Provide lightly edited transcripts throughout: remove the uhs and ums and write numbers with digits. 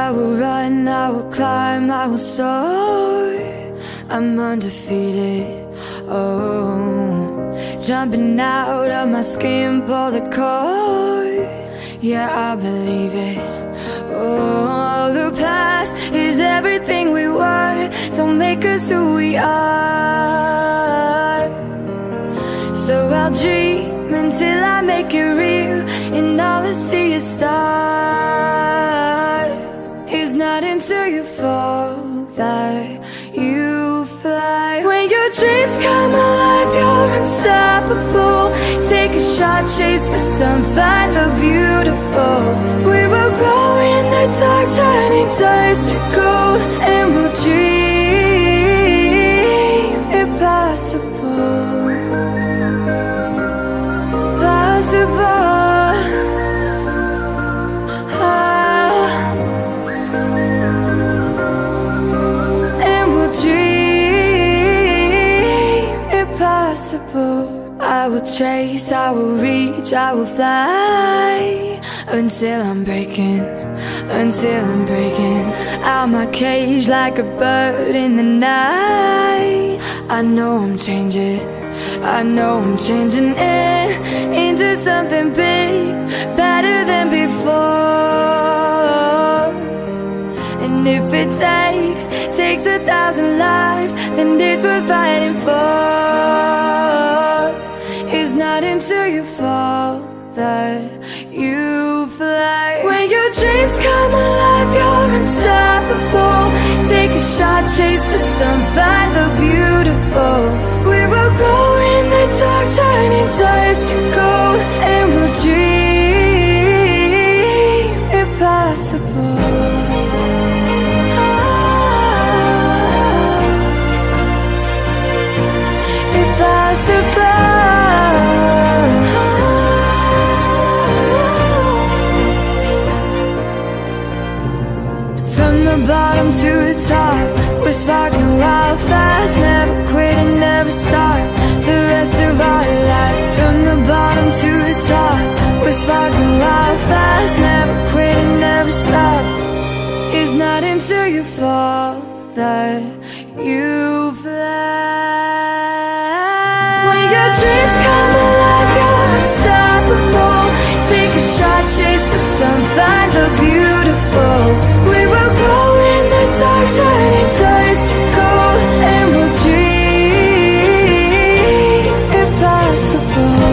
I will run, I will climb, I will soar. I'm undefeated, oh. Jumping out of my skin, pull the cord. Yeah, I believe it. Oh, the past is everything we were. Don't make us who we are. So I'll dream until I make it real, and all I see is stars. It's not until you fall that you fly. When your dreams come alive, you're unstoppable. Take a shot, chase the sun, find the beautiful. We will glow in the dark, turning dust to gold, and we'll dream impossible. I will chase, I will reach, I will fly until I'm breaking out my cage like a bird in the night. I know I'm changing into something big, better than before. And if it takes 1,000 lives, then it's worth fighting for. It's not until you fall that you fly. When your dreams come alive, you're unstoppable. Take a shot, chase the sun, find the beautiful. We will go in the dark, turning dust to gold, and we'll dream impossible. From the bottom to the top, we're sparking wild fast. Never quit and never stop the rest of our lives. From the bottom to the top, we're sparking wild fast. Never quit and never stop. It's not until you fall that you fly. When your dreams come alive, you're unstoppable. Take a shot, chase the sun, find the beautiful. We will grow in the dark, turning dust to gold, and we'll dream impossible.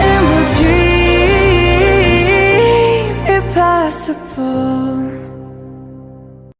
And we'll dream impossible.